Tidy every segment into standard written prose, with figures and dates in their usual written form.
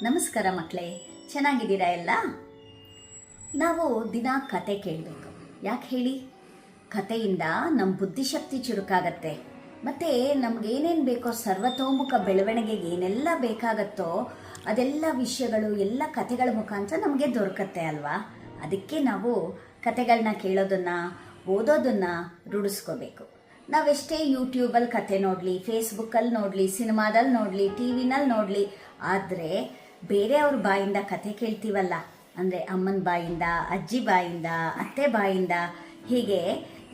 ನಮಸ್ಕಾರ ಮಕ್ಕಳೇ, ಚೆನ್ನಾಗಿದ್ದೀರಾ ಎಲ್ಲ? ನಾವು ದಿನ ಕತೆ ಕೇಳಬೇಕು. ಯಾಕೆ ಹೇಳಿ? ಕತೆಯಿಂದ ನಮ್ಮ ಬುದ್ಧಿಶಕ್ತಿ ಚುರುಕಾಗತ್ತೆ, ಮತ್ತು ನಮಗೇನೇನು ಬೇಕೋ ಸರ್ವತೋಮುಖ ಬೆಳವಣಿಗೆಗೆ ಏನೆಲ್ಲ ಬೇಕಾಗತ್ತೋ ಅದೆಲ್ಲ ವಿಷಯಗಳು ಎಲ್ಲ ಕತೆಗಳ ಮುಖಾಂತರ ನಮಗೆ ದೊರಕತ್ತೆ ಅಲ್ವಾ? ಅದಕ್ಕೆ ನಾವು ಕತೆಗಳನ್ನ ಕೇಳೋದನ್ನು ಓದೋದನ್ನು ರೂಢಿಸ್ಕೋಬೇಕು. ನಾವೆಷ್ಟೇ ಯೂಟ್ಯೂಬಲ್ಲಿ ಕತೆ ನೋಡಲಿ, ಫೇಸ್ಬುಕ್ಕಲ್ಲಿ ನೋಡಲಿ, ಸಿನಿಮಾದಲ್ಲಿ ನೋಡಲಿ, ಟಿ ವಿನಲ್ಲಿ ನೋಡಲಿ, ಆದರೆ ಬೇರೆಯವ್ರ ಬಾಯಿಂದ ಕತೆ ಕೇಳ್ತೀವಲ್ಲ, ಅಂದರೆ ಅಮ್ಮನ ಬಾಯಿಂದ, ಅಜ್ಜಿ ಬಾಯಿಂದ, ಅತ್ತೆ ಬಾಯಿಂದ, ಹೀಗೆ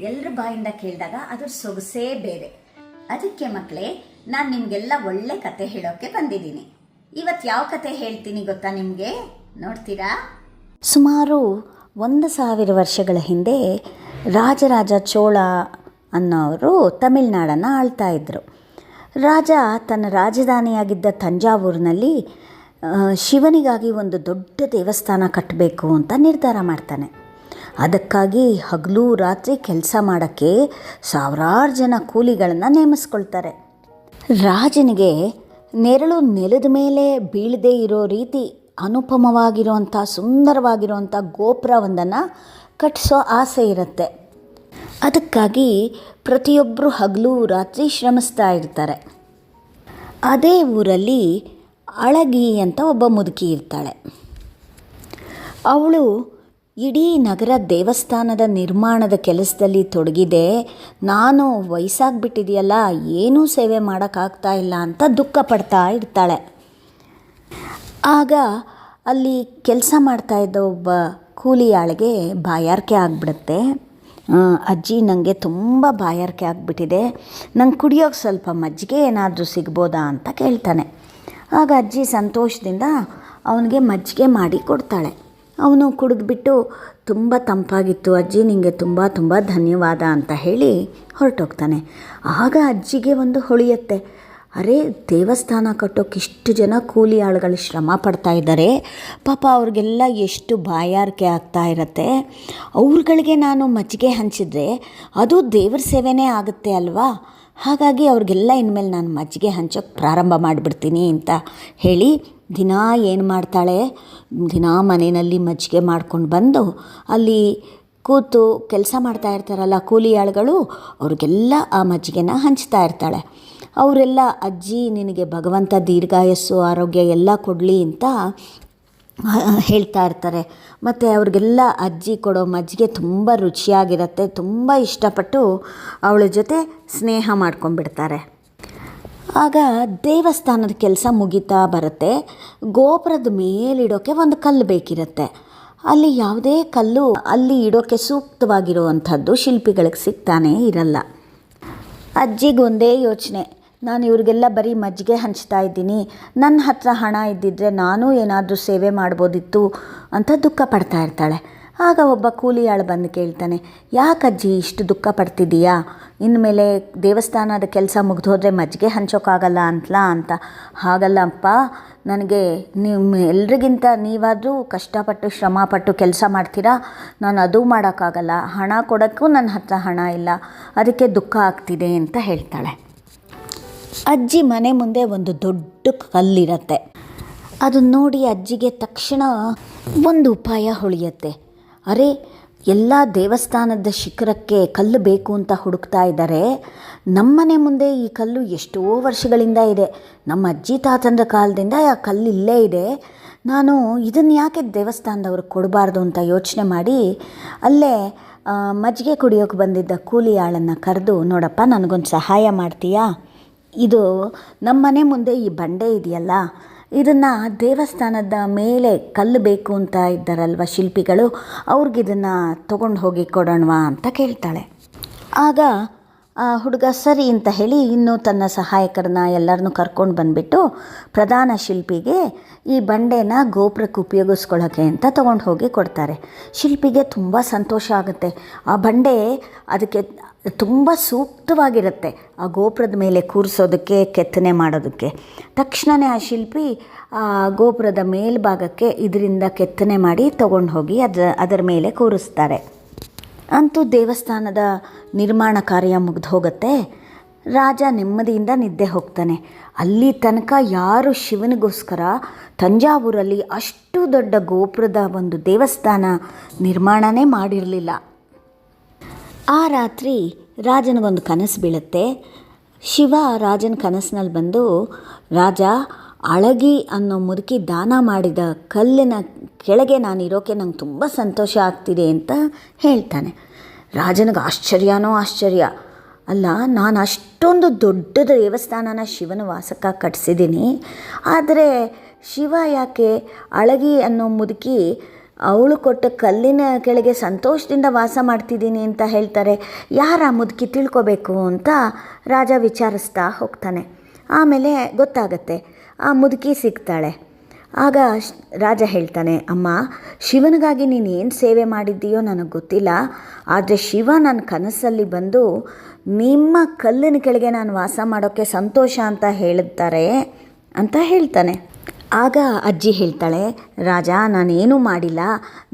ಎಲ್ಲರ ಬಾಯಿಂದ ಕೇಳಿದಾಗ ಅದ್ರ ಸೊಗಸೇ ಬೇರೆ. ಅದಕ್ಕೆ ಮಕ್ಕಳೇ, ನಾನು ನಿಮಗೆಲ್ಲ ಒಳ್ಳೆ ಕತೆ ಹೇಳೋಕ್ಕೆ ಬಂದಿದ್ದೀನಿ. ಇವತ್ತು ಯಾವ ಕತೆ ಹೇಳ್ತೀನಿ ಗೊತ್ತಾ ನಿಮಗೆ? ನೋಡ್ತೀರಾ? ಸುಮಾರು 1000 ವರ್ಷಗಳ ಹಿಂದೆ ರಾಜರಾಜ ಚೋಳ ಅನ್ನೋರು ತಮಿಳುನಾಡನ್ನು ಆಳ್ತಾ ಇದ್ದರು. ರಾಜ ತನ್ನ ರಾಜಧಾನಿಯಾಗಿದ್ದ ತಂಜಾವೂರಿನಲ್ಲಿ ಶಿವನಿಗಾಗಿ ಒಂದು ದೊಡ್ಡ ದೇವಸ್ಥಾನ ಕಟ್ಟಬೇಕು ಅಂತ ನಿರ್ಧಾರ ಮಾಡ್ತಾನೆ. ಅದಕ್ಕಾಗಿ ಹಗಲು ರಾತ್ರಿ ಕೆಲಸ ಮಾಡೋಕ್ಕೆ ಸಾವಿರಾರು ಜನ ಕೂಲಿಗಳನ್ನು ನೇಮಿಸ್ಕೊಳ್ತಾರೆ. ರಾಜನಿಗೆ ನೆರಳು ನೆಲದ ಮೇಲೆ ಬೀಳದೇ ಇರೋ ರೀತಿ ಅನುಪಮವಾಗಿರುವಂಥ ಸುಂದರವಾಗಿರುವಂಥ ಗೋಪುರವೊಂದನ್ನು ಕಟ್ಟಿಸೋ ಆಸೆ ಇರುತ್ತೆ. ಅದಕ್ಕಾಗಿ ಪ್ರತಿಯೊಬ್ಬರು ಹಗಲು ರಾತ್ರಿ ಶ್ರಮಿಸ್ತಾ ಇರ್ತಾರೆ. ಅದೇ ಊರಲ್ಲಿ ಅಳಗಿ ಅಂತ ಒಬ್ಬ ಮುದುಕಿ ಇರ್ತಾಳೆ. ಅವಳು ಇಡೀ ನಗರ ದೇವಸ್ಥಾನದ ನಿರ್ಮಾಣದ ಕೆಲಸದಲ್ಲಿ ತೊಡಗಿದೆ, ನಾನು ವಯಸ್ಸಾಗ್ಬಿಟ್ಟಿದೆಯಲ್ಲ, ಏನೂ ಸೇವೆ ಮಾಡೋಕ್ಕಾಗ್ತಾ ಇಲ್ಲ ಅಂತ ದುಃಖ ಪಡ್ತಾ ಇರ್ತಾಳೆ. ಆಗ ಅಲ್ಲಿ ಕೆಲಸ ಮಾಡ್ತಾಯಿದ್ದ ಒಬ್ಬ ಕೂಲಿ ಆಳಿಗೆ ಬಾಯಾರಿಕೆ ಆಗಿಬಿಡುತ್ತೆ. ಅಜ್ಜಿ, ನನಗೆ ತುಂಬ ಬಾಯಾರಿಕೆ ಆಗಿಬಿಟ್ಟಿದೆ, ನಂಗೆ ಕುಡಿಯೋಕ್ಕೆ ಸ್ವಲ್ಪ ಮಜ್ಜಿಗೆ ಏನಾದರೂ ಸಿಗ್ಬೋದಾ ಅಂತ ಕೇಳ್ತಾನೆ. ಆಗ ಅಜ್ಜಿ ಸಂತೋಷದಿಂದ ಅವನಿಗೆ ಮಜ್ಜಿಗೆ ಮಾಡಿ ಕೊಡ್ತಾಳೆ. ಅವನು ಕುಡಿದ್ಬಿಟ್ಟು ತುಂಬ ತಂಪಾಗಿತ್ತು ಅಜ್ಜಿ, ನಿಮಗೆ ತುಂಬ ತುಂಬ ಧನ್ಯವಾದ ಅಂತ ಹೇಳಿ ಹೊರಟೋಗ್ತಾನೆ. ಆಗ ಅಜ್ಜಿಗೆ ಒಂದು ಹೊಳೆಯುತ್ತೆ, ಅರೆ, ದೇವಸ್ಥಾನ ಕಟ್ಟೋಕ್ಕೆ ಇಷ್ಟು ಜನ ಕೂಲಿ ಆಳುಗಳು ಶ್ರಮ ಪಡ್ತಾ ಇದ್ದಾರೆ, ಪಾಪ ಅವ್ರಿಗೆಲ್ಲ ಎಷ್ಟು ಬಾಯಾರಿಕೆ ಆಗ್ತಾ ಇರತ್ತೆ, ಅವ್ರುಗಳಿಗೆ ನಾನು ಮಜ್ಜಿಗೆ ಹಂಚಿದ್ರೆ ಅದು ದೇವ್ರ ಸೇವೆನೇ ಆಗುತ್ತೆ ಅಲ್ವಾ? ಹಾಗಾಗಿ ಅವ್ರಿಗೆಲ್ಲ ಇನ್ಮೇಲೆ ನಾನು ಮಜ್ಜಿಗೆ ಹಂಚೋಕ್ಕೆ ಪ್ರಾರಂಭ ಮಾಡಿಬಿಡ್ತೀನಿ ಅಂತ ಹೇಳಿ ದಿನ ಏನು ಮಾಡ್ತಾಳೆ, ದಿನ ಮನೆಯಲ್ಲಿ ಮಜ್ಜಿಗೆ ಮಾಡ್ಕೊಂಡು ಬಂದು ಅಲ್ಲಿ ಕೂತು ಕೆಲಸ ಮಾಡ್ತಾ ಇರ್ತಾರಲ್ಲ ಕೂಲಿ ಆಳುಗಳು, ಅವ್ರಿಗೆಲ್ಲ ಆ ಮಜ್ಜಿಗೆನ ಹಂಚ್ತಾ ಇರ್ತಾಳೆ. ಅವರೆಲ್ಲ, ಅಜ್ಜಿ ನಿನಗೆ ಭಗವಂತ ದೀರ್ಘಾಯಸ್ಸು ಆರೋಗ್ಯ ಎಲ್ಲ ಕೊಡಲಿ ಅಂತ ಹೇಳ್ತಾ ಇರ್ತಾರೆ. ಮತ್ತು ಅವ್ರಿಗೆಲ್ಲ ಅಜ್ಜಿ ಕೊಡೋ ಮಜ್ಜಿಗೆ ತುಂಬ ರುಚಿಯಾಗಿರುತ್ತೆ, ತುಂಬ ಇಷ್ಟಪಟ್ಟು ಅವಳ ಜೊತೆ ಸ್ನೇಹ ಮಾಡ್ಕೊಂಡ್ಬಿಡ್ತಾರೆ. ಆಗ ದೇವಸ್ಥಾನದ ಕೆಲಸ ಮುಗಿತಾ ಬರುತ್ತೆ. ಗೋಪುರದ ಮೇಲಿಡೋಕ್ಕೆ ಒಂದು ಕಲ್ಲು ಬೇಕಿರುತ್ತೆ. ಅಲ್ಲಿ ಯಾವುದೇ ಕಲ್ಲು ಅಲ್ಲಿ ಇಡೋಕ್ಕೆ ಸೂಕ್ತವಾಗಿರುವಂಥದ್ದು ಶಿಲ್ಪಿಗಳಿಗೆ ಸಿಗ್ತಾನೇ ಇರಲ್ಲ. ಅಜ್ಜಿಗೊಂದೇ ಯೋಚನೆ, ನಾನು ಇವ್ರಿಗೆಲ್ಲ ಬರೀ ಮಜ್ಜಿಗೆ ಹಂಚ್ತಾ ಇದ್ದೀನಿ, ನನ್ನ ಹತ್ರ ಹಣ ಇದ್ದಿದ್ದರೆ ನಾನು ಏನಾದರೂ ಸೇವೆ ಮಾಡ್ಬೋದಿತ್ತು ಅಂತ ದುಃಖ ಪಡ್ತಾ ಇರ್ತಾಳೆ. ಆಗ ಒಬ್ಬ ಕೂಲಿ ಆಳು ಬಂದು ಕೇಳ್ತಾನೆ, ಯಾಕಜ್ಜಿ ಇಷ್ಟು ದುಃಖ ಪಡ್ತಿದ್ದೀಯಾ? ಇನ್ಮೇಲೆ ದೇವಸ್ಥಾನದ ಕೆಲಸ ಮುಗಿದೋದ್ರೆ ಮಜ್ಜಿಗೆ ಹಂಚೋಕ್ಕಾಗಲ್ಲ ಅಂತ. ಹಾಗಲ್ಲಪ್ಪ, ನನಗೆ ನಿಮ್ಮ ಎಲ್ರಿಗಿಂತ ನೀವಾದರೂ ಕಷ್ಟಪಟ್ಟು ಶ್ರಮಪಟ್ಟು ಕೆಲಸ ಮಾಡ್ತೀರಾ, ನಾನು ಅದೂ ಮಾಡೋಕ್ಕಾಗಲ್ಲ, ಹಣ ಕೊಡೋಕ್ಕೂ ನನ್ನ ಹತ್ರ ಹಣ ಇಲ್ಲ, ಅದಕ್ಕೆ ದುಃಖ ಆಗ್ತಿದೆ ಅಂತ ಹೇಳ್ತಾಳೆ. ಅಜ್ಜಿ ಮನೆ ಮುಂದೆ ಒಂದು ದೊಡ್ಡ ಕಲ್ಲಿರತ್ತೆ. ಅದನ್ನು ನೋಡಿ ಅಜ್ಜಿಗೆ ತಕ್ಷಣ ಒಂದು ಉಪಾಯ ಹೊಳೆಯುತ್ತೆ. ಅರೆ, ಎಲ್ಲ ದೇವಸ್ಥಾನದ ಶಿಖರಕ್ಕೆ ಕಲ್ಲು ಬೇಕು ಅಂತ ಹುಡುಕ್ತಾ ಇದ್ದಾರೆ, ನಮ್ಮನೆ ಮುಂದೆ ಈ ಕಲ್ಲು ಎಷ್ಟೋ ವರ್ಷಗಳಿಂದ ಇದೆ, ನಮ್ಮ ಅಜ್ಜಿ ತಾತಂದ್ರ ಕಾಲದಿಂದ ಆ ಕಲ್ಲು ಇಲ್ಲೇ ಇದೆ, ನಾನು ಇದನ್ನು ಯಾಕೆ ದೇವಸ್ಥಾನದವ್ರಿಗೆ ಕೊಡಬಾರ್ದು ಅಂತ ಯೋಚನೆ ಮಾಡಿ ಅಲ್ಲೇ ಮಜ್ಜಿಗೆ ಕುಡಿಯೋಕೆ ಬಂದಿದ್ದ ಕೂಲಿ ಆಳನ್ನು ಕರೆದು, ನೋಡಪ್ಪ, ನನಗೊಂದು ಸಹಾಯ ಮಾಡ್ತೀಯಾ? ಇದು ನಮ್ಮನೆ ಮುಂದೆ ಈ ಬಂಡೆ ಇದೆಯಲ್ಲ, ಇದನ್ನು ದೇವಸ್ಥಾನದ ಮೇಲೆ ಕಲ್ಲು ಬೇಕು ಅಂತ ಇದ್ದಾರಲ್ವ ಶಿಲ್ಪಿಗಳು, ಅವ್ರಿಗಿದನ್ನು ತೊಗೊಂಡು ಹೋಗಿ ಕೊಡೋಣವಾ ಅಂತ ಕೇಳ್ತಾಳೆ. ಆಗ ಆ ಹುಡುಗ ಸರಿ ಅಂತ ಹೇಳಿ ಇನ್ನೂ ತನ್ನ ಸಹಾಯಕರನ್ನ ಎಲ್ಲರನ್ನೂ ಕರ್ಕೊಂಡು ಬಂದುಬಿಟ್ಟು ಪ್ರಧಾನ ಶಿಲ್ಪಿಗೆ ಈ ಬಂಡೆನ ಗೋಪುರಕ್ಕೆ ಉಪಯೋಗಿಸ್ಕೊಳ್ಳೋಕ್ಕೆ ಅಂತ ತೊಗೊಂಡು ಹೋಗಿ ಕೊಡ್ತಾರೆ. ಶಿಲ್ಪಿಗೆ ತುಂಬ ಸಂತೋಷ ಆಗುತ್ತೆ. ಆ ಬಂಡೆ ಅದಕ್ಕೆ ತುಂಬ ಸೂಕ್ತವಾಗಿರುತ್ತೆ, ಆ ಗೋಪುರದ ಮೇಲೆ ಕೂರಿಸೋದಕ್ಕೆ, ಕೆತ್ತನೆ ಮಾಡೋದಕ್ಕೆ. ತಕ್ಷಣವೇ ಆ ಶಿಲ್ಪಿ ಆ ಗೋಪುರದ ಮೇಲ್ಭಾಗಕ್ಕೆ ಇದರಿಂದ ಕೆತ್ತನೆ ಮಾಡಿ ತೊಗೊಂಡು ಹೋಗಿ ಅದರ ಮೇಲೆ ಕೂರಿಸ್ತಾರೆ. ಅಂತೂ ದೇವಸ್ಥಾನದ ನಿರ್ಮಾಣ ಕಾರ್ಯ ಮುಗಿದು ಹೋಗುತ್ತೆ. ರಾಜ ನೆಮ್ಮದಿಯಿಂದ ನಿದ್ದೆ ಹೋಗ್ತಾನೆ. ಅಲ್ಲಿ ತನಕ ಯಾರು ಶಿವನಿಗೋಸ್ಕರ ತಂಜಾವೂರಲ್ಲಿ ಅಷ್ಟು ದೊಡ್ಡ ಗೋಪುರದ ಒಂದು ದೇವಸ್ಥಾನ ನಿರ್ಮಾಣನೇ ಮಾಡಿರಲಿಲ್ಲ. ಆ ರಾತ್ರಿ ರಾಜನಿಗೊಂದು ಕನಸು ಬೀಳುತ್ತೆ. ಶಿವ ರಾಜನ ಕನಸಿನಲ್ಲಿ ಬಂದು, ರಾಜ, ಅಳಗಿ ಅನ್ನೋ ಮುದುಕಿ ದಾನ ಮಾಡಿದ ಕಲ್ಲಿನ ಕೆಳಗೆ ನಾನಿರೋಕೆ ನಂಗೆ ತುಂಬ ಸಂತೋಷ ಆಗ್ತಿದೆ ಅಂತ ಹೇಳ್ತಾನೆ. ರಾಜನಿಗೆ ಆಶ್ಚರ್ಯನೋ ಆಶ್ಚರ್ಯ. ಅಲ್ಲ, ನಾನು ಅಷ್ಟೊಂದು ದೊಡ್ಡ ದೇವಸ್ಥಾನನ ಶಿವನ ವಾಸಕ್ಕಾಗಿ ಕಟ್ಸಿದ್ದೀನಿ, ಆದರೆ ಶಿವ ಯಾಕೆ ಅಳಗಿ ಅನ್ನೋ ಮುದುಕಿ ಅವಳು ಕೊಟ್ಟ ಕಲ್ಲಿನ ಕೆಳಗೆ ಸಂತೋಷದಿಂದ ವಾಸ ಮಾಡ್ತಿದ್ದೀನಿ ಅಂತ ಹೇಳ್ತಾರೆ? ಯಾರ ಮುದುಕಿ ತಿಳ್ಕೊಬೇಕು ಅಂತ ರಾಜ ವಿಚಾರಿಸ್ತಾ ಹೋಗ್ತಾನೆ. ಆಮೇಲೆ ಗೊತ್ತಾಗತ್ತೆ, ಆ ಮುದುಕಿ ಸಿಗ್ತಾಳೆ. ಆಗ ರಾಜ ಹೇಳ್ತಾನೆ, ಅಮ್ಮ, ಶಿವನಿಗಾಗಿ ನೀನು ಏನು ಸೇವೆ ಮಾಡಿದ್ದೀಯೋ ನನಗೆ ಗೊತ್ತಿಲ್ಲ, ಆದರೆ ಶಿವ ನನ್ನ ಕನಸಲ್ಲಿ ಬಂದು ನಿಮ್ಮ ಕಲ್ಲಿನ ಕೆಳಗೆ ನಾನು ವಾಸ ಮಾಡೋಕ್ಕೆ ಸಂತೋಷ ಅಂತ ಹೇಳ್ತಾರೆ ಅಂತ ಹೇಳ್ತಾನೆ. ಆಗ ಅಜ್ಜಿ ಹೇಳ್ತಾಳೆ, ರಾಜ, ನಾನೇನೂ ಮಾಡಿಲ್ಲ,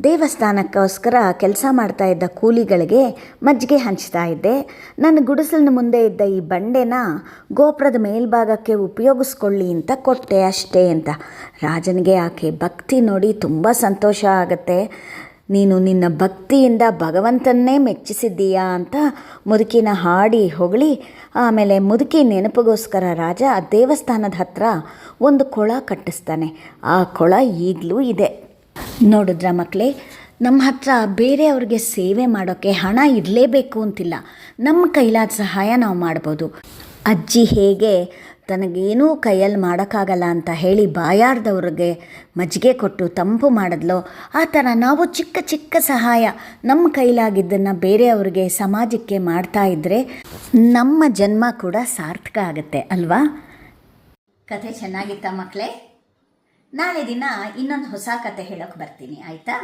ದೇವಸ್ಥಾನಕ್ಕೋಸ್ಕರ ಕೆಲಸ ಮಾಡ್ತಾ ಇದ್ದ ಕೂಲಿಗಳಿಗೆ ಮಜ್ಜಿಗೆ ಹಂಚ್ತಾ ಇದ್ದೆ. ನನ್ನ ಗುಡಿಸಲಿನ ಮುಂದೆ ಇದ್ದ ಈ ಬಂಡೆನ ಗೋಪುರದ ಮೇಲ್ಭಾಗಕ್ಕೆ ಉಪಯೋಗಿಸ್ಕೊಳ್ಳಿ ಅಂತ ಕೊಟ್ಟೆ ಅಷ್ಟೇ ಅಂತ. ರಾಜನಿಗೆ ಆಕೆ ಭಕ್ತಿ ನೋಡಿ ತುಂಬ ಸಂತೋಷ ಆಗುತ್ತೆ. ನೀನು ನಿನ್ನ ಭಕ್ತಿಯಿಂದ ಭಗವಂತನ್ನೇ ಮೆಚ್ಚಿಸಿದ್ದೀಯಾ ಅಂತ ಮುದುಕಿನ ಹಾಡಿ ಹೊಗಳಿ, ಆಮೇಲೆ ಮುದುಕಿ ನೆನಪಿಗೋಸ್ಕರ ರಾಜ ದೇವಸ್ಥಾನದ ಹತ್ರ ಒಂದು ಕೊಳ ಕಟ್ಟಿಸ್ತಾನೆ. ಆ ಕೊಳ ಈಗಲೂ ಇದೆ. ನೋಡಿದ್ರ ಮಕ್ಕಳೇ, ನಮ್ಮ ಹತ್ರ ಬೇರೆಯವ್ರಿಗೆ ಸೇವೆ ಮಾಡೋಕ್ಕೆ ಹಣ ಇರಲೇಬೇಕು ಅಂತಿಲ್ಲ. ನಮ್ಮ ಕೈಲಾದ ಸಹಾಯ ನಾವು ಮಾಡ್ಬೋದು. ಅಜ್ಜಿ ಹೇಗೆ ತನಗೇನೂ ಕೈಯಲ್ಲಿ ಮಾಡೋಕ್ಕಾಗಲ್ಲ ಅಂತ ಹೇಳಿ ಬಾಯಾರ್ದವ್ರಿಗೆ ಮಜ್ಜಿಗೆ ಕೊಟ್ಟು ತಂಪು ಮಾಡಿದ್ಲೋ, ಆ ಥರ ನಾವು ಚಿಕ್ಕ ಚಿಕ್ಕ ಸಹಾಯ ನಮ್ಮ ಕೈಲಾಗಿದ್ದನ್ನು ಬೇರೆಯವ್ರಿಗೆ, ಸಮಾಜಕ್ಕೆ ಮಾಡ್ತಾ ಇದ್ದರೆ ನಮ್ಮ ಜನ್ಮ ಕೂಡ ಸಾರ್ಥಕ ಆಗುತ್ತೆ ಅಲ್ವಾ? ಕಥೆ ಚೆನ್ನಾಗಿತ್ತ ಮಕ್ಕಳೇ? ನಾಳೆ ದಿನ ಇನ್ನೊಂದು ಹೊಸ ಕಥೆ ಹೇಳೋಕ್ಕೆ ಬರ್ತೀನಿ, ಆಯಿತಾ?